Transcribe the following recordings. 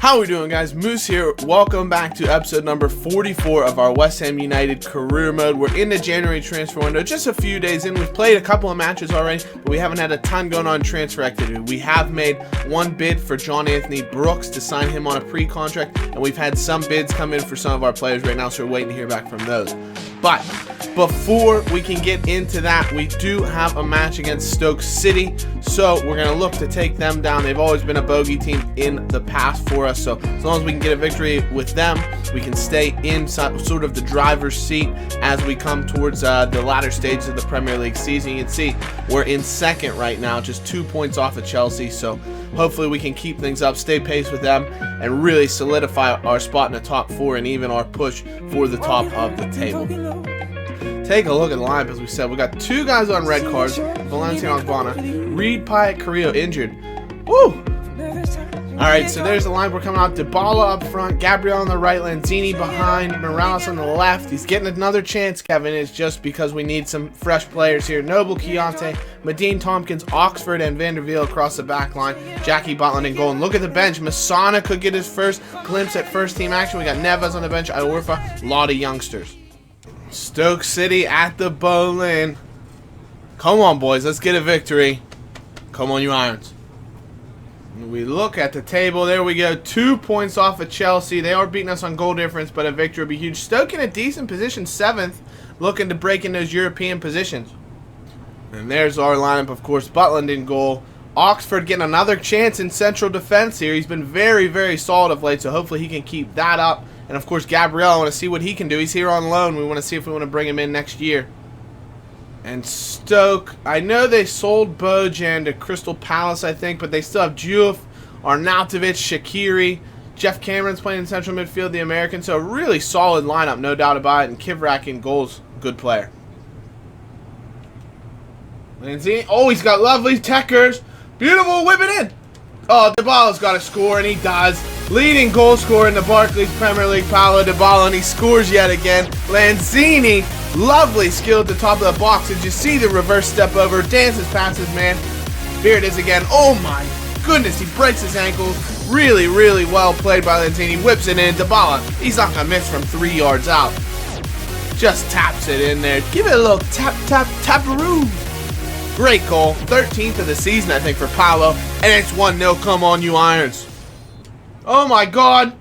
How we doing, guys? Moose here. Welcome back to episode number 44 of our West Ham United career mode. We're in the January transfer window, just a few days in. We've played a couple of matches already, but we haven't had a ton going on transfer activity. We have made one bid for John Anthony Brooks to sign him on a pre-contract, and we've had some bids come in for some of our players right now, so we're waiting to hear back from those. But before we can get into that, we do have a match against Stoke City, so we're going to look to take them down. They've always been a bogey team in the past for us, so as long as we can get a victory with them, we can stay in sort of the driver's seat as we come towards the latter stages of the Premier League season. You can see we're in second right now, just 2 points off of Chelsea, so hopefully we can keep things up, stay pace with them, and really solidify our spot in the top four and even our push for the top of the table. Take a look at the lineup. As we said, we got two guys on red cards, Valencia and Ogbonna, Reed, Pyatt, Carrillo injured. Woo! Alright, so there's the line we're coming out. Dybala up front, Gabriel on the right, Lanzini behind, Morales on the left. He's getting another chance, Kevin. It's just because we need some fresh players here. Noble, Keontae, Medine, Tompkins, Oxford, and Vanderveer across the back line. Jackie Butland and goal. And look at the bench. Masana could get his first glimpse at first team action. We got Neves on the bench, Iorfa, a lot of youngsters. Stoke City at the Boleyn. Come on, boys. Let's get a victory. Come on, you Irons. We look at the table. There we go. 2 points off of Chelsea. They are beating us on goal difference, but a victory would be huge. Stoke in a decent position, 7th, looking to break in those European positions. And there's our lineup, of course. Butland in goal. Oxford getting another chance in central defense here. He's been very, very solid of late, so hopefully he can keep that up. And, of course, Gabriel, I want to see what he can do. He's here on loan. We want to see if we want to bring him in next year. And Stoke, I know they sold Bojan to Crystal Palace, I think, but they still have Diouf, Arnautovic, Shaqiri, Jeff Cameron's playing in central midfield, the American. So a really solid lineup, no doubt about it. And Kivrak in goals, good player. Lanzini, oh, he's got lovely techers. Beautiful, whip it in. Oh, Dybala's got to score, and he does. Leading goal scorer in the Barclays Premier League, Paulo Dybala, and he scores yet again. Lanzini, lovely skill at the top of the box. Did you see the reverse step over? Dances past his man. Here it is again. Oh my goodness, he breaks his ankles. Really, really well played by Lanzini. Whips it in. Dybala, he's not going to miss from 3 yards out. Just taps it in there. Give it a little tap, tap, taparoo. Great goal. 13th of the season, I think, for Paulo. And it's 1-0. Come on, you Irons. Oh, my God.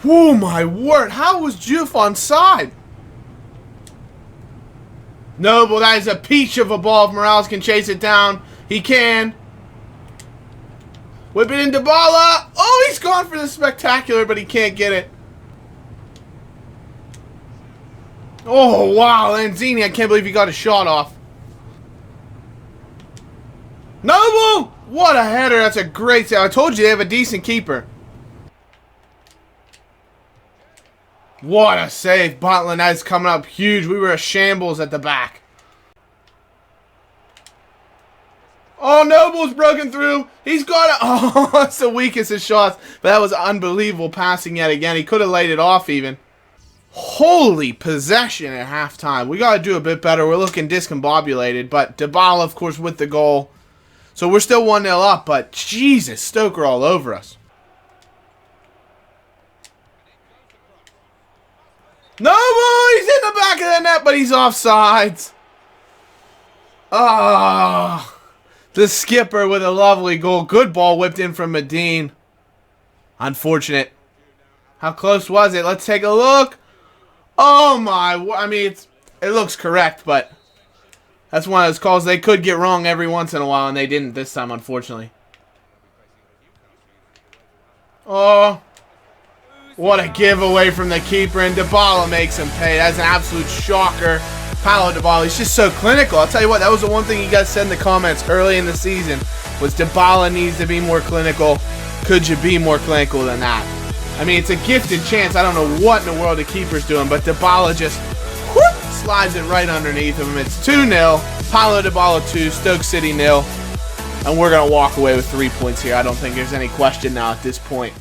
Oh, my word. How was Diouf onside? Noble, that is a peach of a ball. If Morales can chase it down, he can. Whip it in Dybala. Oh, he's gone for the spectacular, but he can't get it. Oh, wow, Lanzini, I can't believe he got a shot off. Noble! What a header. That's a great save. I told you they have a decent keeper. What a save. Butland, that's coming up huge. We were a shambles at the back. Oh, Noble's broken through. He's got it. Oh, that's the weakest of shots. But that was unbelievable passing yet again. He could have laid it off even. Holy possession at halftime. We got to do a bit better. We're looking discombobulated. But Dybala, of course, with the goal. So we're still 1-0 up. But Jesus, Stoke are all over us. No, he's in the back of the net, but he's offsides. Ah, the skipper with a lovely goal. Good ball whipped in from Medine. Unfortunate. How close was it? Let's take a look. Oh my, I mean, it looks correct, but that's one of those calls they could get wrong every once in a while, and they didn't this time, unfortunately. Oh, what a giveaway from the keeper, and Dybala makes him pay. That's an absolute shocker. Paulo Dybala, he's just so clinical. I'll tell you what, that was the one thing you guys said in the comments early in the season, was Dybala needs to be more clinical. Could you be more clinical than that? I mean, it's a gifted chance. I don't know what in the world the keeper's doing, but Dybala just whoop, slides it right underneath him. It's 2-0. Paulo Dybala 2, Stoke City 0. And we're going to walk away with 3 points here. I don't think there's any question now at this point.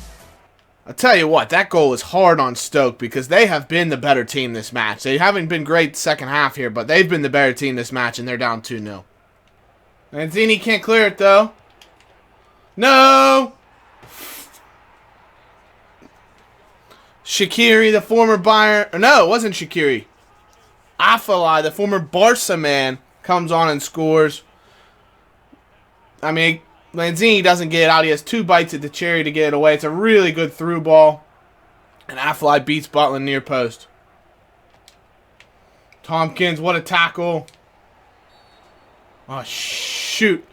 I'll tell you what, that goal was hard on Stoke because they have been the better team this match. They haven't been great second half here, but they've been the better team this match, and they're down 2-0. Lanzini can't clear it, though. No! Shaqiri, the former Bayern... No, it wasn't Shaqiri. Afellay, the former Barca man, comes on and scores. I mean, Lanzini doesn't get it out. He has 2 bites at the cherry to get it away. It's a really good through ball. And Afellay beats Butland near post. Tompkins, what a tackle. Oh, shoot.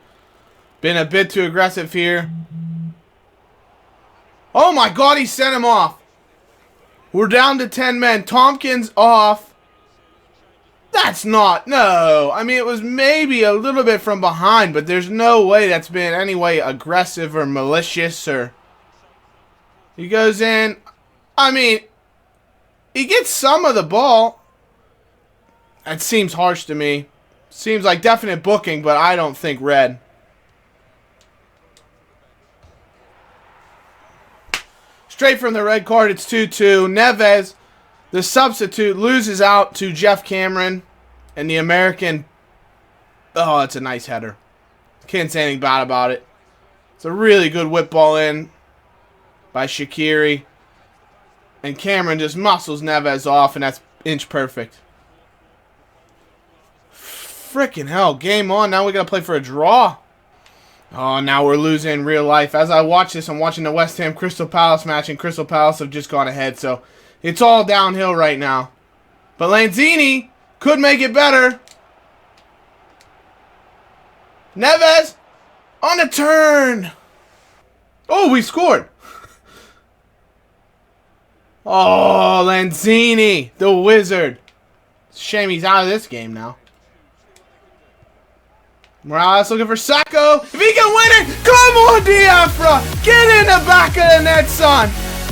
Been a bit too aggressive here. Oh, my God, he sent him off. We're down to 10 men. Tompkins off. That's not... No. I mean, it was maybe a little bit from behind, but there's no way that's been any way aggressive or malicious or... He goes in. I mean, he gets some of the ball. That seems harsh to me. Seems like definite booking, but I don't think red. Straight from the red card, it's 2-2. Neves, the substitute, loses out to Jeff Cameron. And the American... Oh, it's a nice header. Can't say anything bad about it. It's a really good whip ball in by Shaqiri. And Cameron just muscles Neves off, and that's inch perfect. Frickin' hell. Game on. Now we got to play for a draw. Oh, now we're losing in real life. As I watch this, I'm watching the West Ham Crystal Palace match, and Crystal Palace have just gone ahead. So it's all downhill right now. But Lanzini could make it better. Neves on a turn. Oh, we scored. Oh, Lanzini, the wizard. Shame he's out of this game now. Morales looking for Sacco. If he can win it, come on, Diafra. Get in the back of the net, son.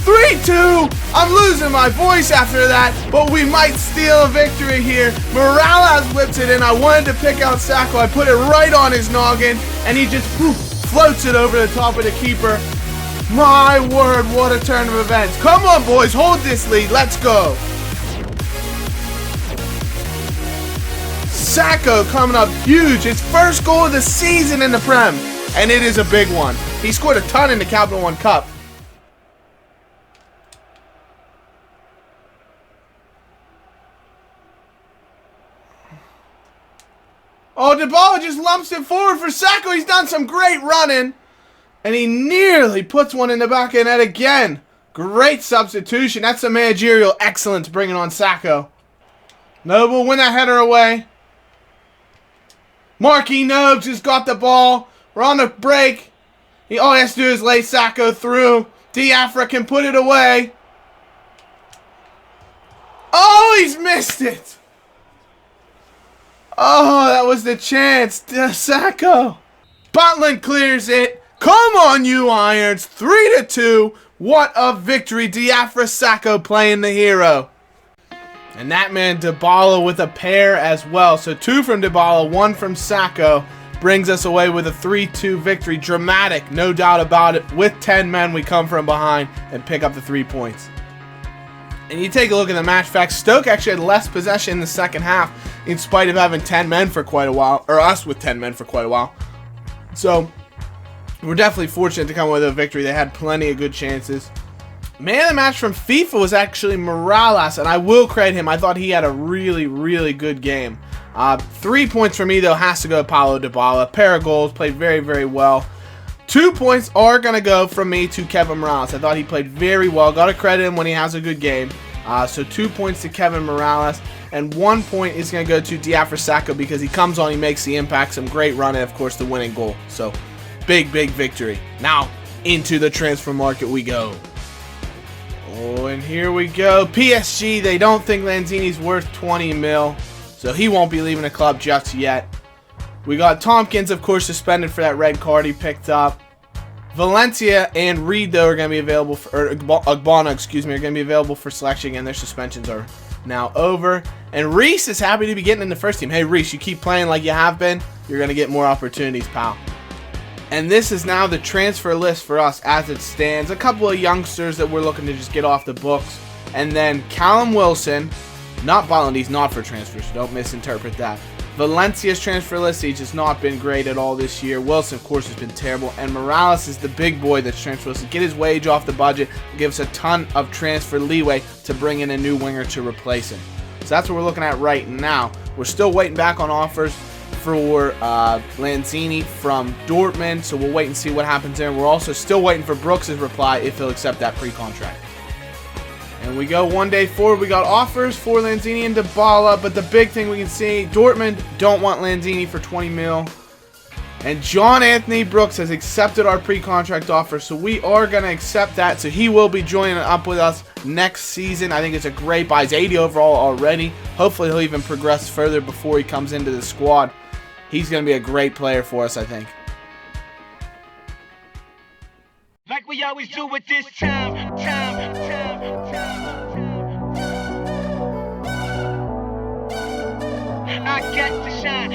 3-2. I'm losing my voice after that, but we might steal a victory here. Morales whips it in. I wanted to pick out Sacco. I put it right on his noggin, and he just floats it over the top of the keeper. My word, what a turn of events. Come on, boys, hold this lead. Let's go. Sacco coming up huge. His first goal of the season in the Prem. And it is a big one. He scored a ton in the Capital One Cup. Oh, Dybala just lumps it forward for Sacco. He's done some great running. And he nearly puts one in the back of the net again. Great substitution. That's some managerial excellence bringing on Sacco. Noble win that header away. Marquis Nobes has got the ball. We're on the break. All he has to do is lay Sacco through. Diafra can put it away. Oh, he's missed it. Oh, that was the chance. Sacco. Butland clears it. Come on, you Irons. 3-2. What a victory. Diafra Sacco playing the hero. And that man Dybala with a pair as well. So 2 from Dybala, 1 from Sacco. Brings us away with a 3-2 victory. Dramatic, no doubt about it. With 10 men, we come from behind and pick up the 3 points. And you take a look at the match facts. Stoke actually had less possession in the second half in spite of having 10 men for quite a while. Or us with 10 men for quite a while. So we're definitely fortunate to come away with a victory. They had plenty of good chances. Man of the match from FIFA was actually Morales, and I will credit him. I thought he had a really, really good game. 3 points for me, though, has to go to Paulo Dybala. Pair of goals, played very, very well. 2 points are going to go from me to Kevin Morales. I thought he played very well. Got to credit him when he has a good game. So 2 points to Kevin Morales, and 1 point is going to go to Diafra Sacco because he comes on, he makes the impact, some great run, and, of course, the winning goal. So big, big victory. Now, into the transfer market we go. Oh, and here we go. PSG, they don't think Lanzini's worth 20 mil, so he won't be leaving the club just yet. We got Tompkins, of course, suspended for that red card he picked up. Valencia and Reed, though, are going to be available for, or Agbana, excuse me, are going to be available for selection, and their suspensions are now over. And Reese is happy to be getting in the first team. Hey, Reese, you keep playing like you have been, you're going to get more opportunities, pal. And this is now the transfer list for us as it stands. A couple of youngsters that we're looking to just get off the books. And then Callum Wilson, not Butland, he's not for transfer, so don't misinterpret that. Valencia's transfer list, he's just not been great at all this year. Wilson, of course, has been terrible. And Morales is the big boy that's transfer listed. Get his wage off the budget. Give us a ton of transfer leeway to bring in a new winger to replace him. So that's what we're looking at right now. We're still waiting back on offers for Lanzini from Dortmund. So we'll wait and see what happens there. We're also still waiting for Brooks' reply if he'll accept that pre-contract. And we go one day forward. We got offers for Lanzini and Dybala, but the big thing we can see, Dortmund don't want Lanzini for 20 mil. And John Anthony Brooks has accepted our pre-contract offer, so we are going to accept that. So he will be joining up with us next season. I think it's a great buy. He's 80 overall already. Hopefully he'll even progress further before he comes into the squad. He's going to be a great player for us, I think. Like we always do with this time. I got to shine.